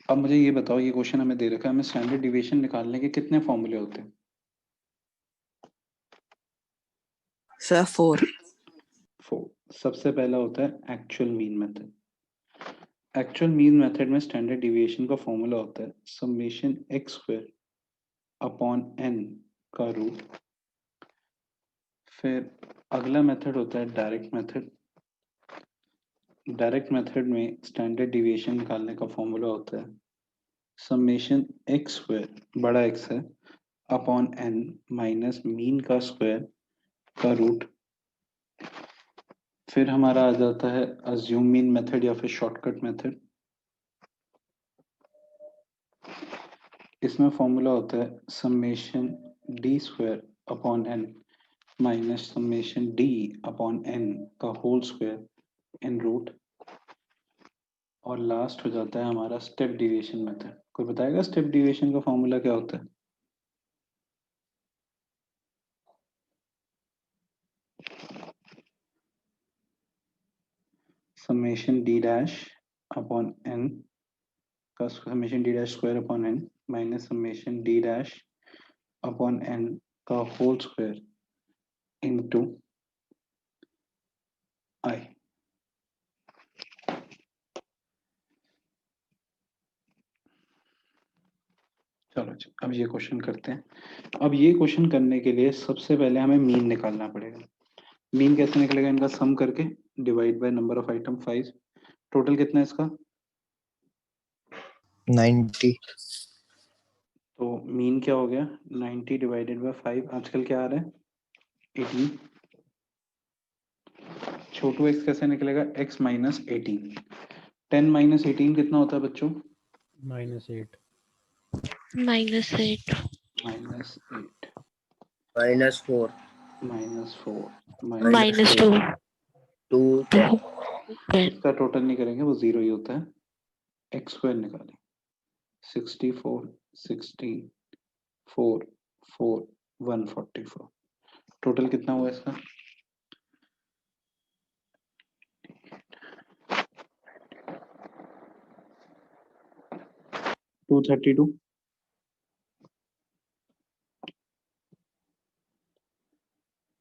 अब मुझे ये बताओ, ये क्वेश्चन हमें दे रखा है, हमें स्टैंडर्ड डिविएशन निकालने के कितने फॉर्मूले होते हैं? सर 4। 4। सबसे पहला होता है actual mean method. Actual mean method में स्टैंडर्ड डिविएशन का फॉर्मूला होता है summation X square upon N का रूट। फिर अगला मेथड होता है डायरेक्ट मेथड। डायरेक्ट मेथड में स्टैंडर्ड डिविएशन निकालने का फॉर्मूला होता है समेशन एक्स स्क्वायर, बड़ा एक्स है, अपॉन एन माइनस मीन का स्क्वायर का रूट। फिर हमारा आ जाता है अज्यूम मीन मेथड या फिर शॉर्टकट मेथड। इसमें फॉर्मूला होता है summation D square upon N minus summation D upon N का होल स्क्वायर इन रूट। और लास्ट हो जाता है हमारा स्टेप डिविएशन मेथड। कोई बताएगा स्टेप डिविएशन का फॉर्मूला क्या होता है? Summation D dash upon N का summation D dash square upon N minus summation D dash upon N का होल स्क्वायर इनटू आई। चलो जी, अब ये क्वेश्चन करते हैं। अब ये क्वेश्चन करने के लिए सबसे पहले हमें मीन निकालना पड़ेगा। मीन कैसे निकलेगा? इनका सम करके divide by number of item 5। Total कितना है इसका? 90। तो मीन क्या हो गया? 90 डिवाइडेड बाय 5। आजकल क्या आ रहा है? 18। छोटू एक्स कैसे निकलेगा? x minus 18। 10 माइनस 18 कितना होता है बच्चों? -8 -8 -8 -4 -4 -2 2 10। 10 इसका टोटल नहीं करेंगे, वो जीरो ही होता है। एक्स स्क्वायर निकालें। 64 60 4 4 144। टोटल कितना हुआ इसका? 232।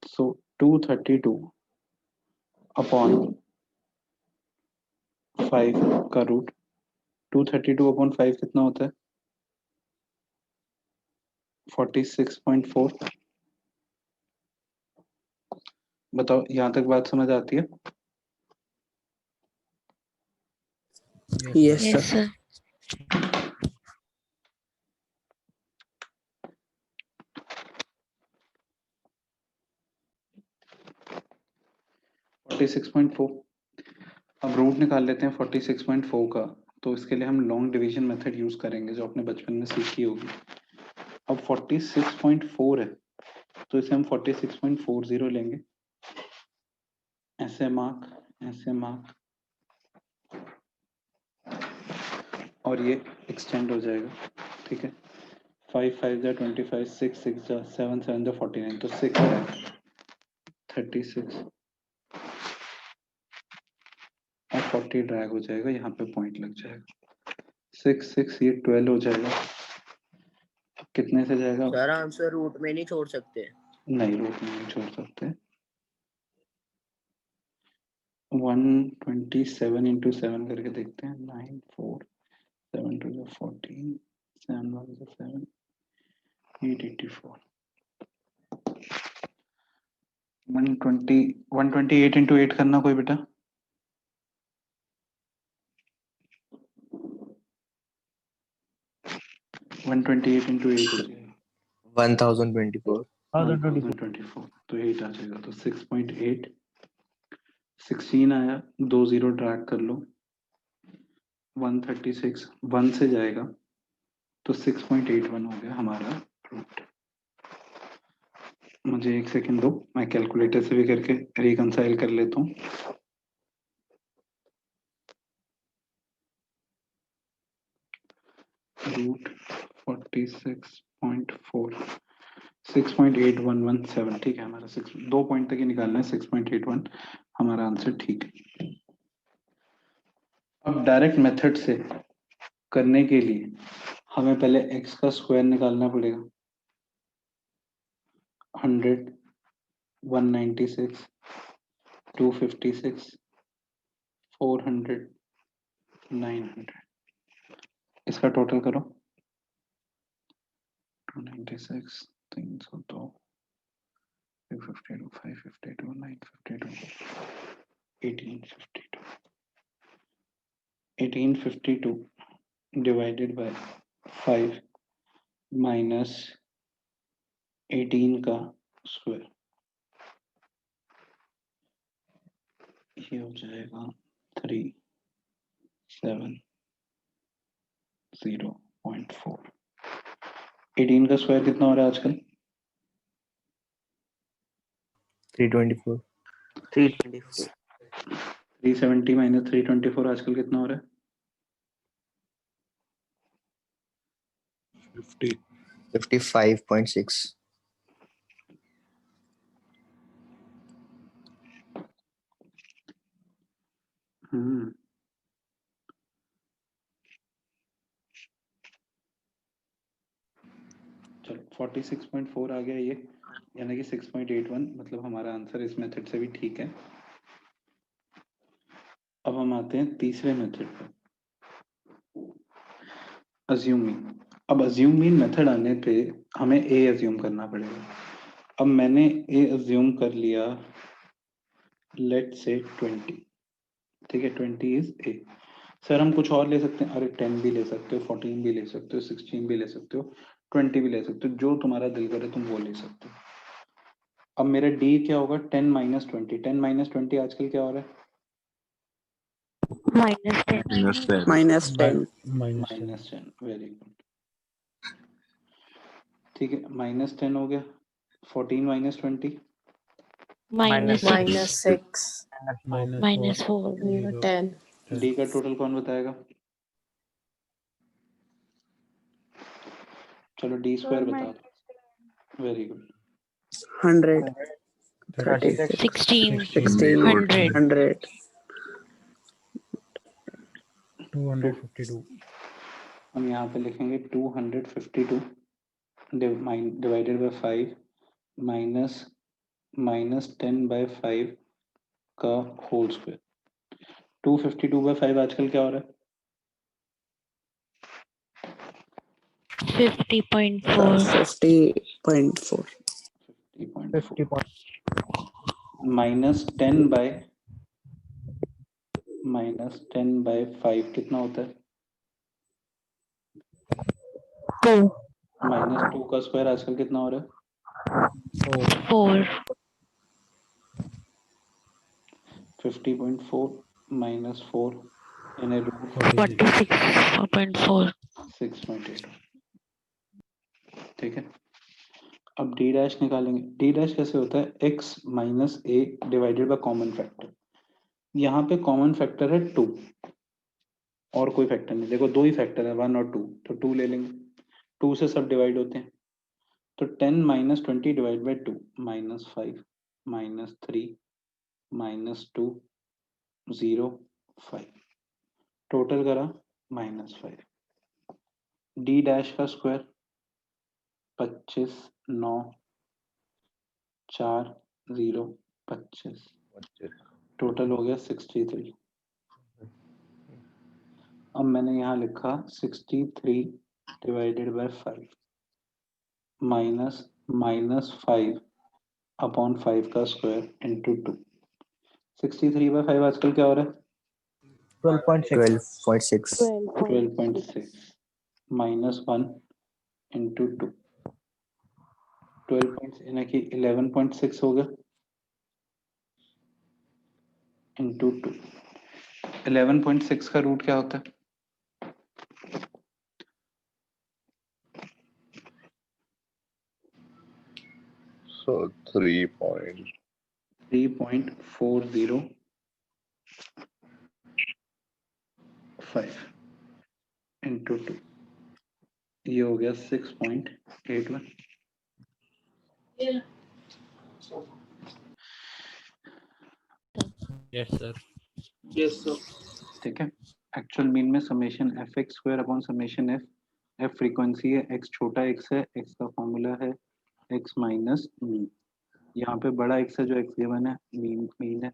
सो 232 अपॉन 5 का रूट। 232 अपॉन 5 कितना होता है? 46.4। बताओ, यहां तक बात समझ आती है? Yes yes sir. सर 46.4। अब रूट निकाल लेते हैं 46.4 का। तो इसके लिए हम लॉन्ग डिवीजन मेथड यूज करेंगे जो आपने बचपन में सीखी होगी। अब 46.4 है तो इसे हम 46.40 लेंगे। ऐसे मार्क और ये एक्सटेंड हो जाएगा। ठीक है। 5 5 जा 25, 6 6 जा 7 7 जा 49, तो 6 है 36 और 40 ड्रैग हो जाएगा, यहाँ पे पॉइंट लग जाएगा। 6 6 ये 12 हो जाएगा। कितने से जाएगा? सर आंसर रूट में नहीं छोड़ सकते। नहीं, रूट में नहीं छोड़ सकते। 127 इंटू 7 करके देखते हैं। 9 4 7 2 जो 14 7 1 जो 7 884। 128 इंटू 8 करना कोई बेटा? 128 इंटू 8 हो जाएगा 1024। 1024। तो 8 आ जाएगा, तो 6.8। 16 आया, 2 जीरो ड्रैग कर लो। 136 1 से जाएगा तो 6.81 हो गया हमारा रूट। मुझे एक सेकंड दो, मैं कैलकुलेटर से भी करके रिकंसाइल कर लेता हूँ। रूट 46.4 6.8117। ठीक है, हमारा 6 2 पॉइंट तक ही निकालना है। 6.81 हमारा आंसर ठीक है। अब डायरेक्ट मेथड से करने के लिए हमें पहले x का स्क्वायर निकालना पड़ेगा। 100, 196, 256, 400, 900, इसका टोटल करो। 296, 302, 652, 552, 952, 1852, 1852 divided by 5 minus 18 का स्क्वायर, ये हो जाएगा 3704। 18 का स्क्वायर कितना हो रहा है आजकल? 324 324 370 माइनस 324 आजकल कितना हो रहा है? 55.6 चलो 46.4 आ गया ये, यानी कि 6.81, मतलब हमारा आंसर इस मेथड से भी ठीक है। अब हम आते हैं तीसरे मेथड पर, अज्यूमिंग। अब अज्यूमिंग मेथड आने पे हमें ए अज्यूम करना पड़ेगा। अब मैंने ए अज्यूम कर लिया, लेट से 20, ठीक है, 20 इज ए। सर हम कुछ और ले सकते हैं, अरे 10 भी ले सकते हो, 14 भी ले सकते हो, 16 भी ले सकते हो, 20 भी ले सकते हो, जो तुम्हारा दिल करे तुम वो ले सकते हो। अब मेरा डी क्या होगा? 10 माइनस 20। 10 माइनस 20 आजकल क्या हो रहा है? -10. -10 माइनस 10, वेरी गुड। ठीक है, -10 हो गया। 14 माइनस 20 -6. -6 -4. 10 डी का टोटल कौन बताएगा? चलो डी स्क्वायर बता दो, वेरी गुड। 100 36 16. 16 100. 100 252 हम यहाँ पे लिखेंगे 252 डिवाइडेड बाय 5 माइनस -10/5 का होल स्क्वायर। 252/5 आजकल क्या हो रहा है? 50.4. 50.4 50.4 -10/5 कितना होता है? 2. -2 का स्क्वायर आजकल कितना हो रहा है? 4. 50.4 -4 यानी रूट 46.4. 6.8, ठीक है। अब डी डैश निकालेंगे। डी डैश कैसे होता है? x minus A divided by common factor. यहाँ पे कॉमन फैक्टर है 2, और कोई फैक्टर नहीं। देखो दो ही फैक्टर है, 1 और 2, तो 2 ले लेंगे। 2 से सब डिवाइड होते हैं, तो 10 माइनस 20 डिवाइड बाई 2, -5 -3 -2 0 5, टोटल करा -5। डी डैश का स्क्वायर 25 9 4 0 25, टोटल हो गया 63। अब मैंने यहाँ लिखा 63 डिवाइडेड बाय 5 माइनस -5 अपॉन 5 का स्क्वायर इंटू 2। 63/5 आजकल क्या हो रहा है? 12.6 12.6 -1 इंटू 2, 12 यानी कि 11.6 हो गया इंटू 2। 11.6 का रूट क्या होता है? So 3.5 इंटू 2, ये हो गया 6.81। yes sir ठीक है, एक्चुअल मीन में summation F X square upon summation F, F frequency है, एक्स छोटा एक्स है, एक्स का फॉर्मूला है एक्स माइनस मीन। यहाँ पे बड़ा एक्स है जो एक्स गिवन है, मीन मीन है।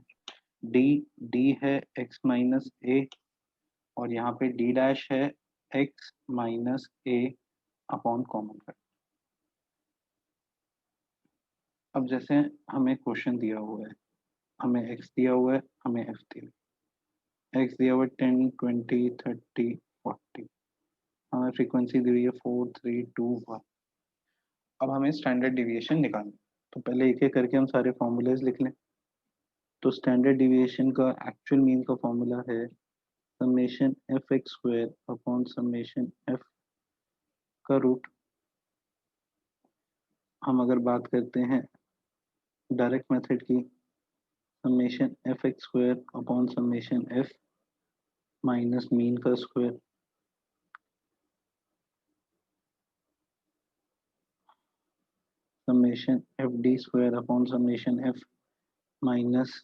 डी डी है एक्स माइनस ए, और यहाँ पे डी डैश है एक्स माइनस ए अपॉन कॉमन कर। अब जैसे हमें क्वेश्चन दिया हुआ है, हमें एक्स दिया हुआ है, हमें एफ दिया हुआ है। एक्स दिया हुआ है 10 20 30 40, हमें फ्रीक्वेंसी दी हुई है 4 3 2 1। अब हमें स्टैंडर्ड डिविएशन निकालना, तो पहले एक एक करके हम सारे फॉर्मूलेज लिख लें। तो स्टैंडर्ड डिविएशन का एक्चुअल मीन का फॉर्मूला है summation F X square upon summation F का रूट। हम अगर बात करते हैं डायरेक्ट मेथड की, summation F X square upon summation F minus mean का square, summation F D square upon summation F minus,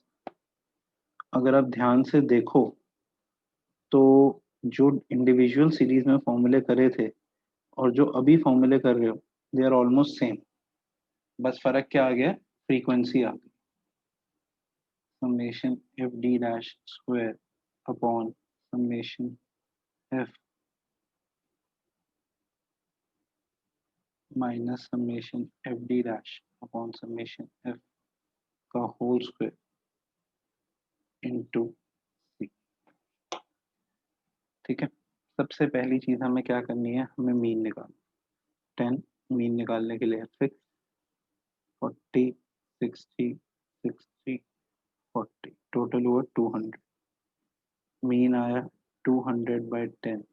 अगर आप ध्यान से देखो तो जो इंडिविजुअल सीरीज में फॉर्मूले करे थे और जो अभी फॉर्मूले कर रहे हो, दे आर ऑलमोस्ट सेम, बस फर्क क्या आ गया, फ्रीक्वेंसी आ गई। Summation F D dash square upon summation F minus summation F D dash upon summation F का होल स्क्वायर इनटू सी। ठीक है, सबसे पहली चीज हमें क्या करनी है, हमें मीन निकालना। 10 मीन निकालने के लिए एफ एक्स 40 60 60 40, टोटल हुआ 200, मीन आया 200/10,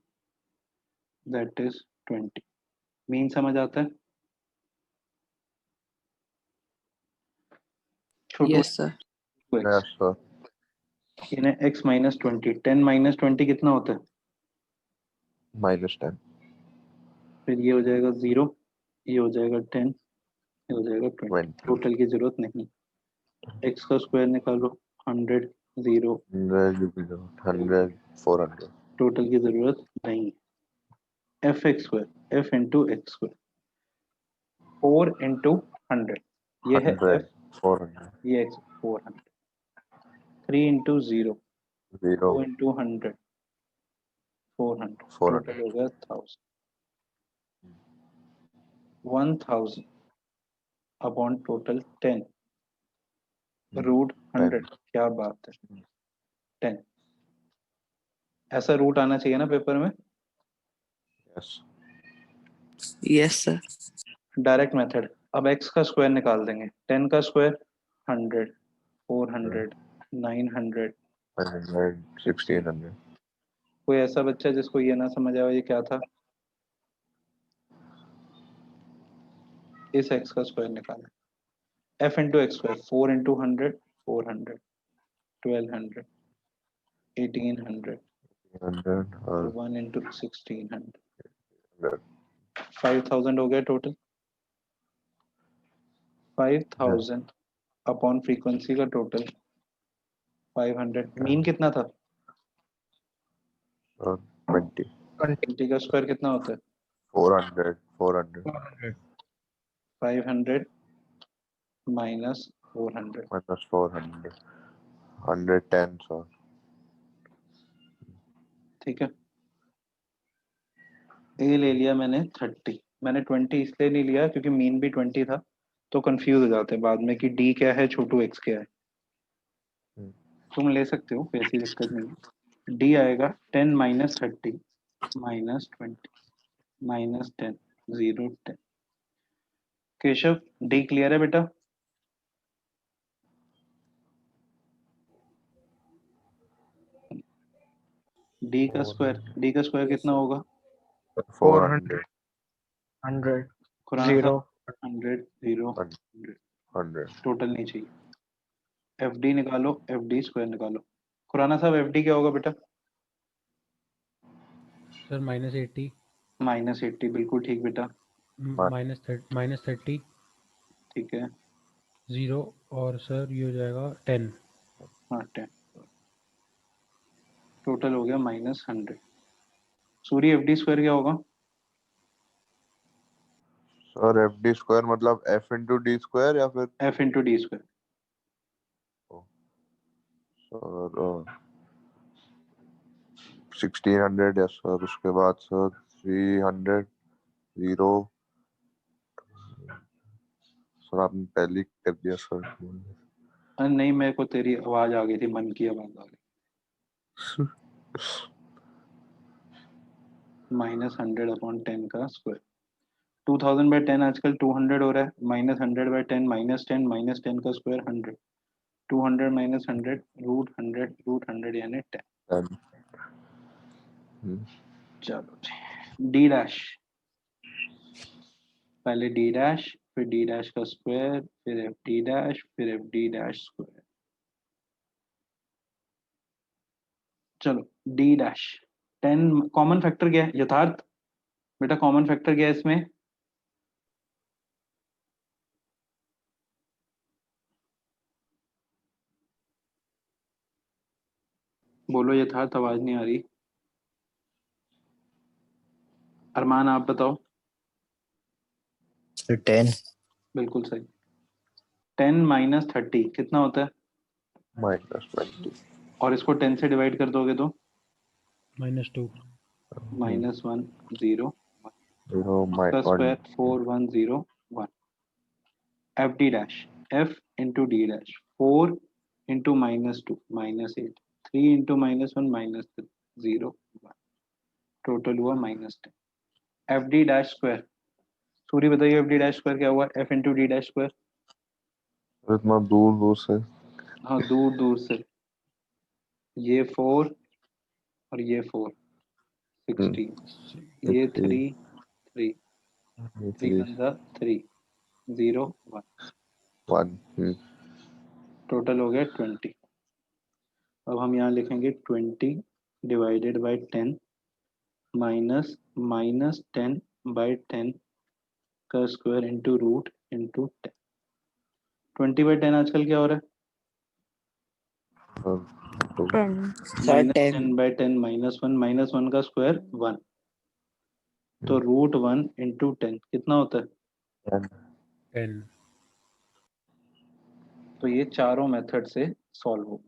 दैट इज 20। मीन समझ आता है छोटू? Yes, sir. Yes, sir. इन्हें x माइनस 20, 10 माइनस 20 कितना होता है? -10. फिर ये हो जाएगा 0, ये हो जाएगा 10, ये हो जाएगा 20। 20. टोटल की जरूरत नहीं। x का स्क्वायर निकालो, 100 0, 100, 400. टोटल की जरूरत नहीं। F X square, F into x square, 4 into 100, ये है 100, एफ, 400. ये एक्स 400, 3 इंटू 0, 2 0, इंटू 100 400, 400. टोटल हो गया 1000 अपॉन टोटल 10 रूट 100। क्या बात है, 10। ऐसा रूट आना चाहिए ना पेपर में। Yes. Yes, sir. Direct method, अब x का स्क्वायर निकाल देंगे। 10 का स्क्वायर 100, 400, 900, 500, 1600. कोई ऐसा बच्चा जिसको ये ना समझ आया ये क्या था, इस x का स्क्वायर निकालें। f into x square, 4 into 100 400, 1200, 1800 100 और और 1 इंटू 1600, 100. 5000 हो गया टोटल। 5000 अपॉन फ्रीक्वेंसी का टोटल 500। मीन कितना था? और 20. 20 का स्क्वायर कितना होता है? 400, 400. 400. 500 माइनस 400, -400. 110, sir. ठीक है। ए ले लिया मैंने 30, मैंने 20 इसलिए नहीं लिया क्योंकि मीन भी 20 था, तो कंफ्यूज हो जाते हैं बाद में कि डी क्या है, छोटू एक्स क्या है। तुम ले सकते हो, कोई ऐसी दिक्कत नहीं है। डी आएगा 10 minus 30 minus 20 minus 10 0 10। Keshav, D clear है बेटा? डी का स्क्वायर कितना होगा? 400, 100. खुराना 0. 100 0 100. टोटल नहीं चाहिए। एफ डी निकालो, एफ डी स्क्वायर निकालो। खुराना साहब एफ डी क्या होगा बेटा? सर -80. -80, बिल्कुल ठीक बेटा, -30. ठीक है। 0 और सर ये हो जाएगा 10. हाँ 10, टोटल हो गया -100। सूर्य एफ डी स्क्वायर क्या होगा? सर एफ डी स्क्वायर मतलब एफ इंटू डी स्क्वायर या फिर F into D square. Sir 1600 है सर, उसके बाद सर 300 0 सर आपने पहले कर दिया सर। अरे नहीं, मेरे को तेरी आवाज आ गई थी, मन की आवाज आ गई। -100/10 का स्क्वायर। 2000/10 आजकल 200 हो रहा है। -100/10 -10 -10 का स्क्वायर 100। 200 - 100 √100 यानी 10। चलो जी, डी डैश। पहले डी डैश, फिर डी डैश का स्क्वायर, फिर एफ डी डैश, फिर एफ डी डैश स्क्वायर। चलो डी डैश 10 कॉमन फैक्टर क्या है यथार्थ? बेटा कॉमन फैक्टर क्या है इसमें? बोलो यथार्थ, आवाज नहीं आ रही। अरमान आप बताओ। सर 10। बिल्कुल सही। 10 - 30 कितना होता है? -20 और इसको 10 से डिवाइड कर दोगे तो -2 -1 0 0 उसका square 4101। F D dash, F into D dash 4 into -2 -8 3 into -1 -0 1 total हुआ -10। F D dash square. Surya बताइए एफ डी डैश स्क्वायर क्या हुआ? F into D dash square. इतना दूर दूर से हाँ दूर दूर से, ये 4 और ये 4 16, ये 3 3 3 1 3 0 1 1 टोटल हो गया 20। अब हम यहाँ लिखेंगे 20 डिवाइडेड बाई 10 माइनस -10/10 का स्क्वायर इंटू रूट इंटू 10। 20/10 आजकल क्या हो रहा है? 10 सर 10 -10/10 -1 का स्क्वायर 1, तो √1 इंटू 10 कितना होता है? 10। तो ये चारों मेथड से सॉल्व हो।